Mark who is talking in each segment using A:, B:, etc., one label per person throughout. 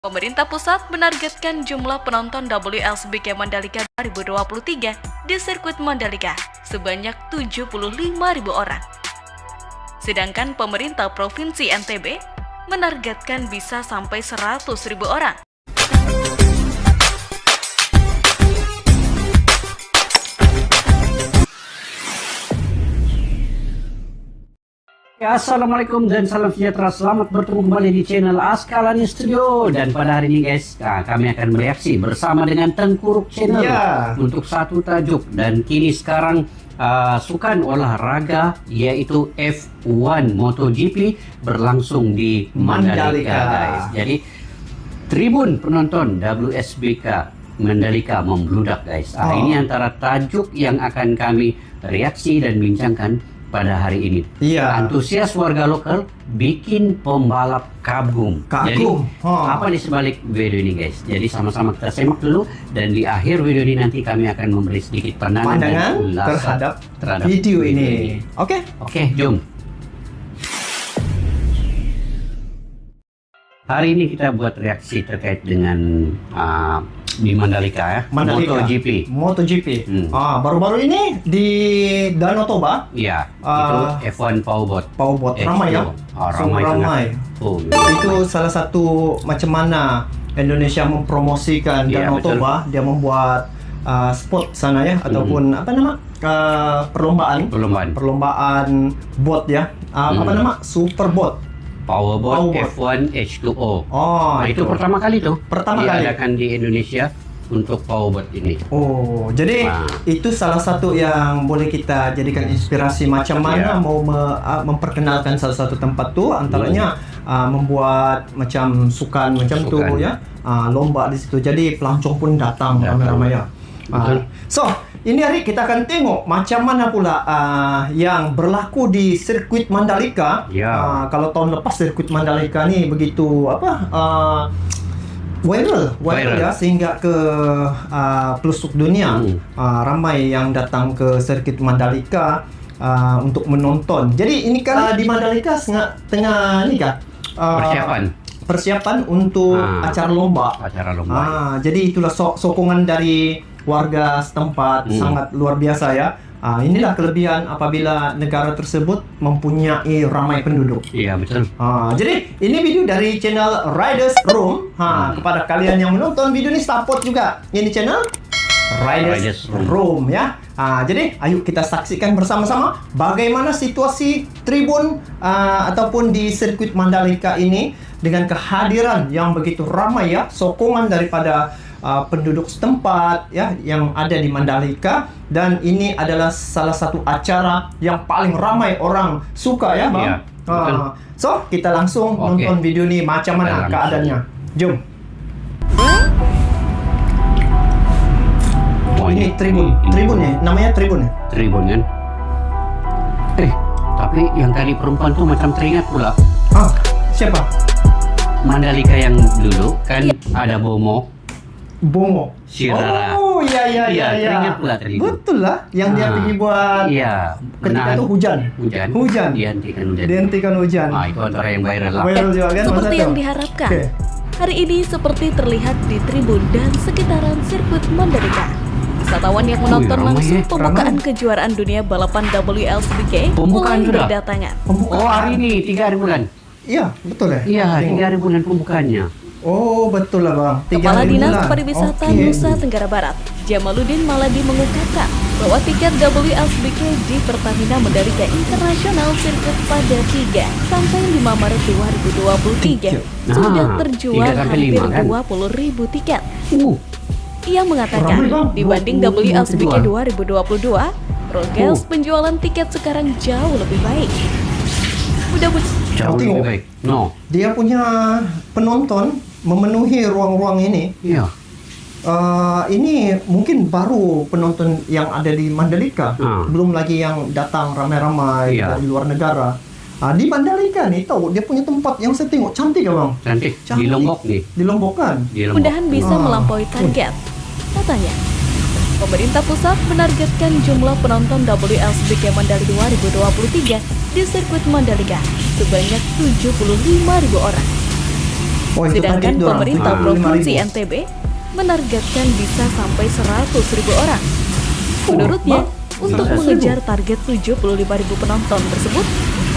A: Pemerintah pusat menargetkan jumlah penonton WLSBK Mandalika 2023 di sirkuit Mandalika sebanyak 75.000 orang. Sedangkan pemerintah Provinsi NTB menargetkan bisa sampai 100.000 orang.
B: Ya, Assalamualaikum dan salam sejahtera. Selamat bertemu kembali di channel Askalani Studio. Dan pada hari ini guys, kami akan bereaksi bersama dengan Tengkuruk Channel untuk satu tajuk. Dan kini sekarang sukan olahraga yaitu F1 MotoGP berlangsung di Mandalika guys. Jadi tribun penonton WSBK Mandalika membludak guys. Ini antara tajuk yang akan kami reaksi dan bincangkan pada hari ini. Antusias warga lokal bikin pembalap kagum. Jadi apa di sebalik video ini guys? Jadi sama-sama kita simak dulu, dan di akhir video ini nanti kami akan memberi sedikit pandangan
C: terhadap video ini. Oke,
B: jom. Hari ini kita buat reaksi terkait dengan di Mandalika ya,
C: MotoGP. Baru-baru ini di Danau Toba.
B: Iya, itu F1 Powerboat.
C: Ramai ya. Ramai. Itu salah satu macam mana Indonesia mempromosikan Danau Toba. Dia membuat spot sana ya, ataupun apa nama perlombaan boat ya. Apa nama Superboat.
B: Powerboat F1 H2O. Itu pertama kali tuh. Diadakan di Indonesia untuk powerboat ini.
C: Jadi itu salah satu yang boleh kita jadikan inspirasi macam mana mau memperkenalkan salah satu tempat tuh, antaranya membuat macam sukan tuh ya, lomba di situ. Jadi pelancong pun datang ramai-ramai ya. So, ini hari kita akan tengok macam mana pula yang berlaku di sirkuit Mandalika. Kalau tahun lepas sirkuit Mandalika ni begitu viral ya, sehingga ke pelosok dunia. Ramai yang datang ke sirkuit Mandalika untuk menonton. Jadi ini kan di Mandalika tengah ni kan persiapan untuk acara lomba. Jadi itulah sokongan dari warga setempat sangat luar biasa ya. Inilah kelebihan apabila negara tersebut mempunyai ramai penduduk.
B: Iya, betul.
C: Jadi ini video dari channel Riders Room. Kepada kalian yang menonton video ini, support juga ini channel Riders Room ya. Jadi ayo kita saksikan bersama-sama bagaimana situasi tribun ataupun di sirkuit Mandalika ini dengan kehadiran yang begitu ramai ya, sokongan daripada penduduk setempat ya yang ada di Mandalika. Dan ini adalah salah satu acara yang paling ramai orang suka ya bang. So kita langsung nonton video ini macam mana keadaannya. Jom. Ini tribun ya, namanya tribun kan.
B: Tapi yang tadi perempuan tuh macam teringat pula.
C: Siapa?
B: Mandalika yang dulu kan ada Bomo Sirara.
C: Iya.
B: Teringat pula tadi.
C: Betul lah, yang dia pergi buat. Ketika itu hujan. Dihentikan hujan.
B: Itu antara yang viral lah.
C: Viral juga kan.
A: Seperti yang diharapkan. Hari ini seperti terlihat di tribun dan sekitaran sirkuit Mandalika. Wisatawan yang menonton langsung pembukaan kejuaraan dunia balapan WLSBK mulai berdatangan.
B: Hari ini 3 hari bulan.
C: Iya, betul ya?
B: Iya, 3 hari bulan pembukaannya.
C: Betul lah bang.
A: Kepala Dinas Pariwisata Nusa Tenggara Barat, Jamaluddin Maladi mengungkapkan bahwa tiket WLSBK di Pertamina Mandalika International Circuit pada 3 sampai 5 Maret 2023 sudah terjual hampir 20.000 tiket. Ia mengatakan dibanding WLSBK 2022, progres penjualan tiket sekarang jauh lebih baik.
B: Jauh lebih baik.
C: Dia punya penonton memenuhi ruang-ruang ini. Ini mungkin baru penonton yang ada di Mandalika, belum lagi yang datang ramai-ramai dari luar negara. Di Mandalika nih, tahu dia punya tempat yang saya tengok cantik ya bang.
B: Cantik. Di Lombok nih.
C: Di Lombok kan.
A: Mudahan bisa melampaui target. Katanya, pemerintah pusat menargetkan jumlah penonton WLSBK Mandalika 2023 di sirkuit Mandalika sebanyak 75.000 orang.
C: Oh, itu
A: Sedangkan
C: target dorang.
A: pemerintah
C: 5.000.
A: Provinsi NTB menargetkan bisa sampai 100.000 orang. Menurutnya, untuk
C: 100.000.
A: mengejar target 75.000 penonton tersebut,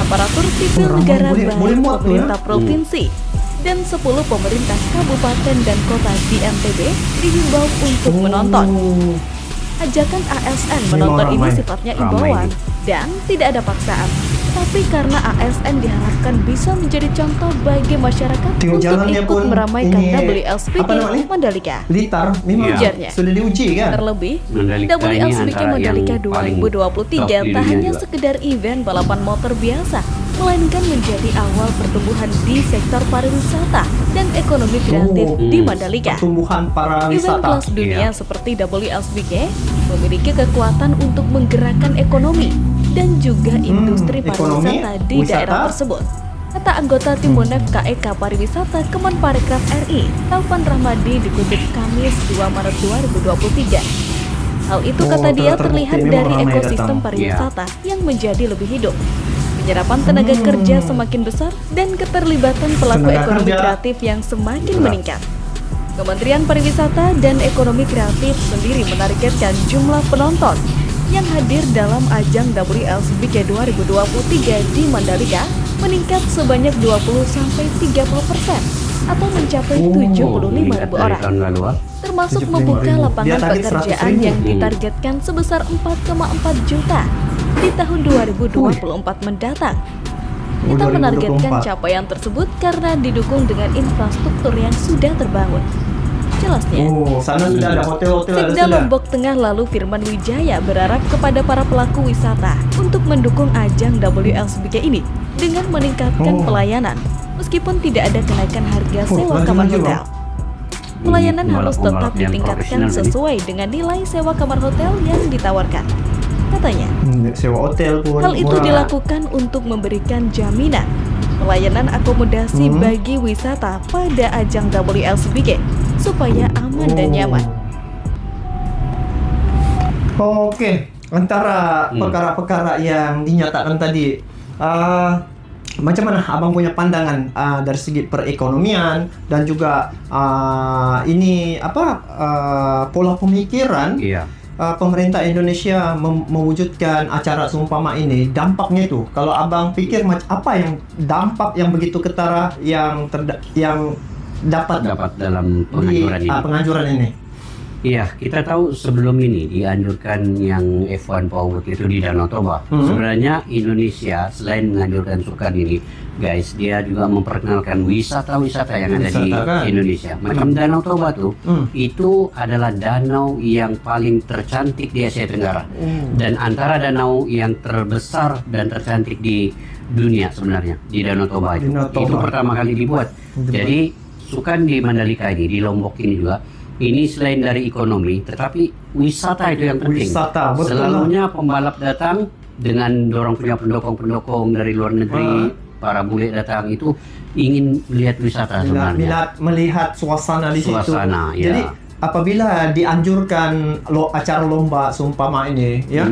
A: aparatur sipil
C: ramai,
A: negara
C: boleh
A: baik
C: muat tuh ya.
A: pemerintah provinsi dan 10 pemerintah kabupaten dan kota di NTB dihimbau untuk menonton.
C: Oh.
A: Ajakan ASN
C: Memang
A: menonton ini
C: ramai.
A: sifatnya
B: Ramai
A: imbauan
B: ini.
A: dan tidak ada paksaan. Tapi karena ASN diharapkan bisa menjadi contoh bagi masyarakat
C: Tengok
A: untuk
C: jalannya
A: ikut
C: pun
A: meramaikan
C: ini,
A: WLSBK
C: apa namanya?
A: Mandalika.
C: Litar memang
A: Ujarnya.
C: sudah diuji kan.
A: Terlebih,
B: Mandalika ini
A: WLSBK
B: antara
A: Mandalika
B: yang paling
A: 2023
B: top di
A: tak
B: dunia
A: hanya
B: juga.
A: sekedar event balapan motor biasa, melainkan menjadi awal pertumbuhan di sektor pariwisata dan ekonomi kreatif di Mandalika.
C: Pertumbuhan para
A: Event
C: wisata.
A: kelas dunia
B: Iya.
A: seperti WLSBK memiliki kekuatan untuk menggerakkan ekonomi dan juga industri
C: ekonomi,
A: pariwisata di
C: wisata.
A: daerah tersebut. Kata anggota Tim Monef KEK Pariwisata Kemenparekraf RI, Taufan Rahmadi, dikutip Kamis 2 Maret 2023. Hal itu kata dia
C: terbukti
A: terlihat
C: memang
A: dari
C: ramai
A: ekosistem
C: datang.
A: pariwisata yang menjadi lebih hidup. Penyerapan tenaga kerja semakin besar dan keterlibatan pelaku
C: Tenaga
A: ekonomi
C: kerja.
A: kreatif yang semakin
C: Jelas.
A: meningkat. Kementerian Pariwisata dan Ekonomi Kreatif sendiri menargetkan jumlah penonton yang hadir dalam ajang WLSBK 2023 di Mandalika meningkat sebanyak 20-30% atau mencapai 75.000
B: meningkat dari
A: orang,
B: tahun lalu.
A: termasuk
C: 75.000.
A: membuka
C: Dia
A: lapangan
C: target
A: pekerjaan
C: 100.000.
A: yang ditargetkan sebesar 4,4 juta di tahun 2024 mendatang.
C: Oh,
A: Kita menargetkan
C: 2024.
A: capaian tersebut karena didukung dengan infrastruktur yang sudah terbangun. Jelasnya,
C: Oh, sana sudah ada hotel-hotel ada
A: Sekda
C: sudah.
A: Lombok Tengah lalu Firman Wijaya berharap kepada para pelaku wisata untuk mendukung ajang WLSBK ini dengan meningkatkan
C: Oh.
A: pelayanan meskipun tidak ada kenaikan harga sewa
C: lagi,
A: kamar
C: lagi,
A: hotel. Pelayanan harus tetap
B: Pembalap-pembalap yang
A: ditingkatkan
B: profesional ini.
A: sesuai dengan nilai sewa kamar hotel yang ditawarkan. Katanya,
C: Sewa hotel pun
A: hal itu
C: murah.
A: dilakukan untuk memberikan jaminan pelayanan akomodasi bagi wisata pada ajang WLSBK supaya aman dan nyaman.
C: Oke, antara perkara-perkara yang dinyatakan tadi, macam mana abang punya pandangan dari segi perekonomian dan juga ini pola pemikiran
B: Iya.
C: pemerintah Indonesia mewujudkan acara seumpama ini, dampaknya itu kalau abang pikir apa yang dampak yang begitu ketara yang dapat
B: dalam
C: di
B: penganjuran ini.
C: penganjuran ini.
B: Iya, kita tahu sebelum ini dianjurkan yang F1 Powerboat itu di Danau Toba. Sebenarnya Indonesia selain menganjurkan sukan ini, guys, dia juga memperkenalkan wisata-wisata yang ada di
C: Wisata, kan?
B: Indonesia. Macam Danau Toba tuh, itu adalah danau yang paling tercantik di Asia Tenggara. Dan antara danau yang terbesar dan tercantik di dunia sebenarnya, di Danau Toba itu.
C: Danau Toba.
B: Itu pertama kali dibuat. Jadi sukan di Mandalika ini, di Lombok ini juga, ini selain dari ekonomi, tetapi wisata itu yang penting.
C: Wisata, betul
B: Selalunya pembalap datang dengan dorong punya pendukung-pendukung dari luar negeri, para bule datang itu ingin melihat wisata sebenarnya.
C: melihat suasana di situ.
B: Suasana, ya.
C: Jadi apabila dianjurkan acara lomba seumpama ini ya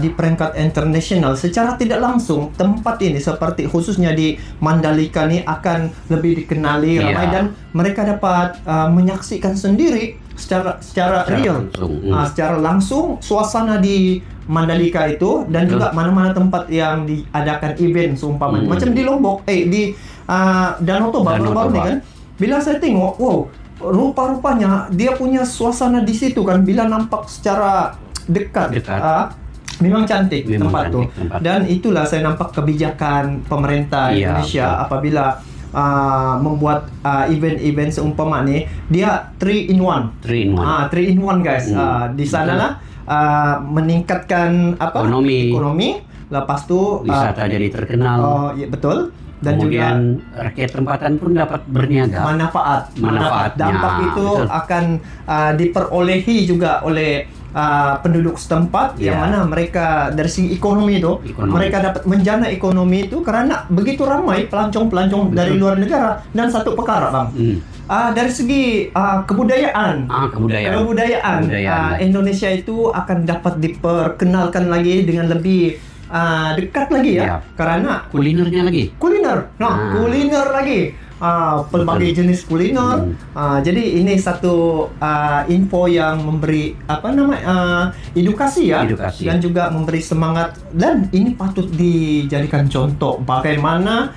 C: di peringkat internasional, secara tidak langsung tempat ini seperti khususnya di Mandalika ini akan lebih dikenali ramai dan mereka dapat menyaksikan sendiri secara real
B: langsung.
C: secara langsung suasana di Mandalika itu dan juga mana-mana tempat yang diadakan event seumpama macam di Lombok di Danau Toba baru-baru ini kan, bila saya tengok wow, rupa-rupanya dia punya suasana di situ kan, bila nampak secara dekat. Memang cantik tempat tuh. Dan itulah saya nampak kebijakan pemerintah Indonesia apabila membuat event-event seumpama nih, dia 3 in 1. 3 in 1 guys. Di sana meningkatkan ekonomi, lepas tu
B: wisata jadi terkenal.
C: Oh, iya betul. Dan
B: kemudian
C: juga
B: rakyat tempatan pun dapat berniaga.
C: manfaat dampak itu betul. Akan diperolehi juga oleh penduduk setempat yang mana mereka dari segi ekonomi itu mereka dapat menjana ekonomi itu karena begitu ramai pelancong-pelancong dari luar negara. Dan satu perkara bang, dari segi kebudayaan Indonesia itu akan dapat diperkenalkan lagi dengan lebih dekat lagi ya. Karena
B: kuliner lagi.
C: kuliner lagi pelbagai jenis kuliner. Jadi ini satu info yang memberi edukasi ya,
B: Edukasi.
C: dan juga memberi semangat, dan ini patut dijadikan contoh bagaimana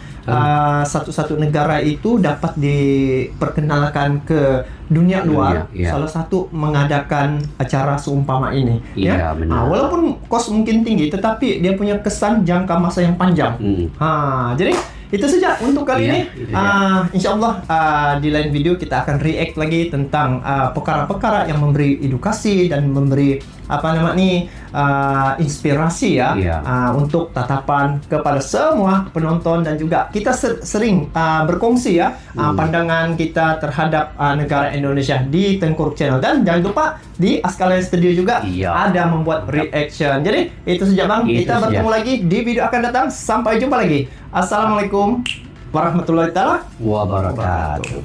C: satu-satu negara itu dapat diperkenalkan ke dunia luar.
B: Iya.
C: Salah satu mengadakan acara seumpama ini.
B: Iya, benar.
C: Walaupun kos mungkin tinggi, tetapi dia punya kesan jangka masa yang panjang. Jadi itu saja untuk kali
B: Iya,
C: ini.
B: itu saja.
C: Insya Allah di lain video kita akan react lagi tentang perkara-perkara yang memberi edukasi dan memberi inspirasi ya,
B: Iya.
C: untuk tatapan kepada semua penonton, dan juga kita sering berkongsi ya pandangan kita terhadap negara Indonesia di Tengkuruk Channel, dan jangan lupa di Askalian Studio juga ada membuat reaction. Jadi itu saja Bang,
B: Itu
C: kita
B: saja.
C: bertemu lagi di video akan datang. Sampai jumpa lagi. Assalamualaikum warahmatullahi
B: Wabarakatuh.